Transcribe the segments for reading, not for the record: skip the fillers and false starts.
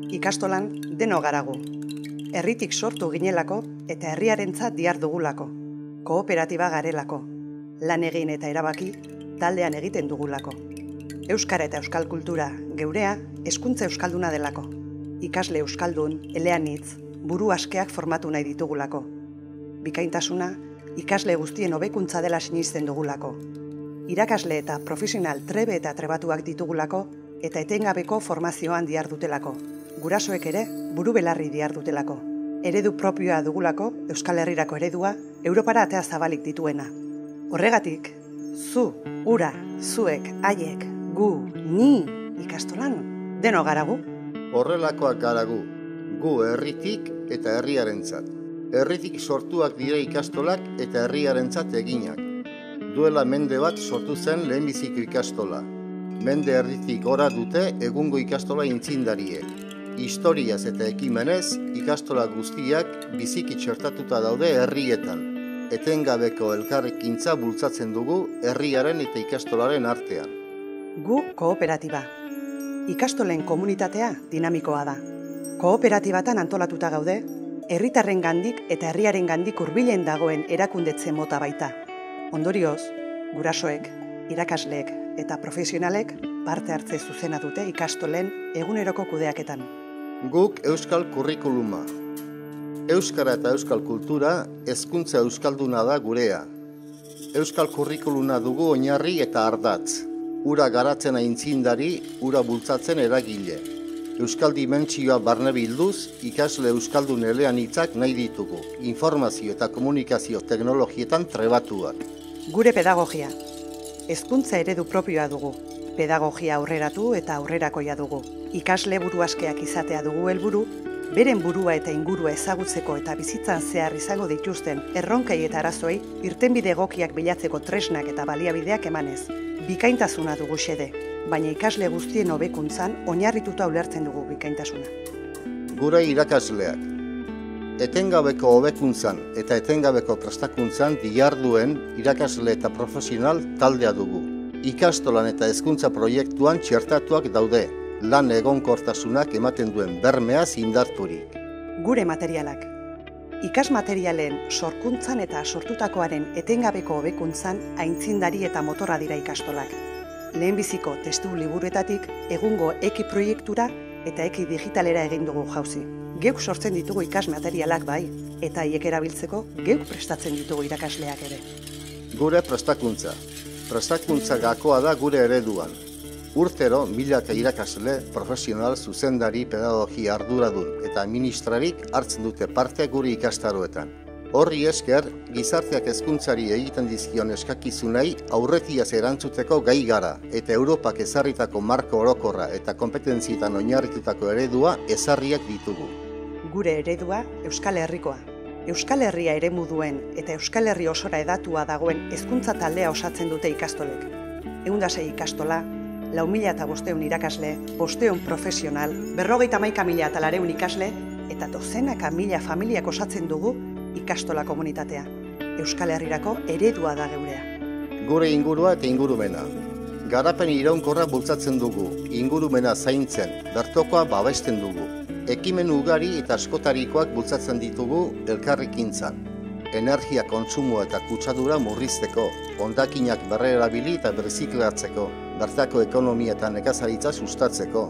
Ikastolan deno garagu. Herritik sortu ginelako eta herriarentzat dihardugulako. Kooperatiba garelako. Lan egin eta erabaki taldean egiten dugulako. Euskara eta euskal kultura geurea hezkuntza euskalduna delako. Ikasle euskaldun, eleanitz, buru askeak formatu nahi ditugulako. Bikaintasuna ikasle guztien hobekuntza dela sinisten dugulako. Irakasle eta profesional trebe eta trebatuak ditugulako eta etengabeko formazioan dihardutelako. Gurasoek ere buru belarri dihardutelako. Eredu propioa dugulako, Euskal Herrirako eredua, Europara atea zabalik dituena. Horregatik, zu, ura, zuek, haiek, gu, ni, ikastolan, deno garagu? Horrelakoak garagu, gu herritik eta herriarentzat. Herritik sortuak dira ikastolak eta herriarentzat eginak. Duela mende bat sortu zen lehenbiziko ikastola. Mende erditik gora dute egungo ikastola intzindariek. Historiaz eta ekimenez, ikastola guztiak biziki txertatuta daude herrietan. Etengabeko elkarrekintza bultzatzen dugu herriaren eta ikastolaren artean. Gu kooperatiba. Ikastolen komunitatea dinamikoa da. Kooperatibatan antolatuta gaude, herritarren gandik eta herriaren gandik hurbilen dagoen erakundetze mota baita. Ondorioz, gurasoek, irakasleek eta profesionalek parte hartze zuzena dute ikastolen eguneroko kudeaketan. Guk euskal kurrikuluma. Euskara eta euskal kultura hezkuntza euskalduna da gurea. Euskal kurrikuluna dugu oinarri eta ardatz. Ura garatzen aintzindari, ura bultzatzen eragile. Euskal dimentsioa barne bilduz, ikasle euskaldun eleanitzak nahi ditugu. Informazio eta komunikazio teknologietan trebatuak. Gure pedagogia. Hezkuntza eredu propioa dugu. Pedagogia aurreratu eta aurrerakoia dugu. Ikasle buru askeak izatea dugu helburu, beren burua eta ingurua ezagutzeko eta bizitzan zehar izango dituzten erronkei eta arazoei irtenbide egokiak bilatzeko tresnak eta baliabideak emanez. Bikaintasuna dugu xede, baina ikasle guztien hobekuntzan oinarrituta ulertzen dugu bikaintasuna. Gure irakasleak. Etengabeko hobekuntzan eta etengabeko prestakuntzan diharduen irakasle eta profesional taldea dugu. Ikastolan eta hezkuntza proiektuan txertatuak daude, lan egonkortasunak ematen duen bermeaz indarturik. Gure materialak. Ikasmaterialen sorkuntzan eta sortutakoaren etengabeko hobekuntzan aintzindari eta motorra dira ikastolak. Lehenbiziko testu liburuetatik egungo eki proiektura eta eki digitalera egin dugu jauzi. Geuk sortzen ditugu ikasmaterialak bai, eta haiek erabiltzeko geuk prestatzen ditugu irakasleak ere. Gure prestakuntza. Prestakuntza gakoa da gure ereduan. Urtero, milaka irakasle, profesional, zuzendari, pedagogia arduradun eta administrarik hartzen dute parte gure ikastaroetan. Horri esker, gizarteak hezkuntzari egiten dizkion eskakizunei aurretiaz erantzuteko gai gara eta Europak ezarritako marko orokorra eta kompetentzietan oinarritutako eredua ezarriak ditugu. Gure eredua Euskal Herrikoa. Euskal Herria eremu duen eta Euskal Herri osora edatua dagoen hezkuntza taldea osatzen dute ikastolek. 106 ikastola, 4.500 irakasle, 500 profesional, 51.000 eta 200 ikasle eta dozenaka mila familiak osatzen dugu ikastola komunitatea. Euskal Herrirako eredua da geurea. Gure ingurua eta ingurumena. Garapen iraunkorra bultzatzen dugu, ingurumena zaintzen, bertokoa babesten dugu. Ekimen ugari eta askotarikoak bultzatzen ditugu elkarrekintzan. Energia kontsumoa eta kutsadura murrizteko, hondakinak berrerabili eta berziklatzeko, bertako ekonomia eta nekazaritza sustatzeko.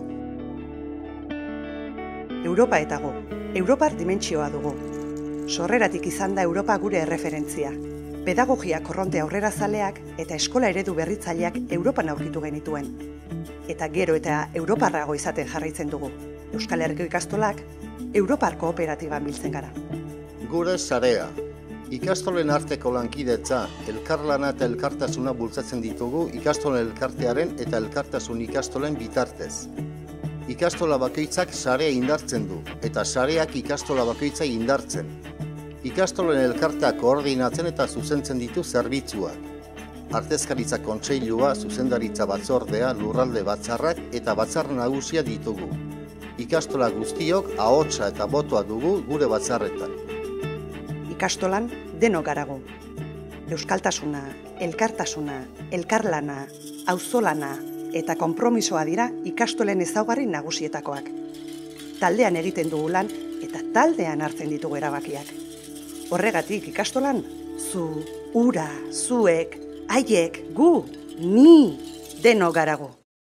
Europa eta gu. Europar dimentsioa dugu. Sorreratik izan da Europa gure erreferentzia. Pedagogia korronte aurrerazaleak eta eskola eredu berritzaileak Europan aurkitu genituen. Eta gero eta Europarrago izaten jarraitzen dugu. Euskal Herriko ikastolak Europar kooperatiban biltzen gara. Gure sarea. Ikastolen arteko lankidetza, elkarlana eta elkartasuna bultzatzen ditugu ikastolen elkartearen eta elkartasun ikastolen bitartez. Ikastola bakoitzak sarea indartzen du, eta sareak ikastola bakoitza indartzen. Ikastolen elkartea koordinatzen eta zuzentzen ditu zerbitzuak. Artezkaritza kontseilua, zuzendaritza batzordea, lurralde batzarrak eta batzar nagusia ditugu. Ikastola guztiok ahotsa eta botoa dugu gure batzarretan. Ikastolan deno garagu. Euskaltasuna, elkartasuna, elkarlana, auzolana eta konpromisoa dira ikastolen ezaugarri nagusietakoak. taldean egiten dugu lan eta taldean hartzen ditugu erabakiak. Horregatik ikastolan, zu, ura, zuek, haiek, gu, ni, denok garago.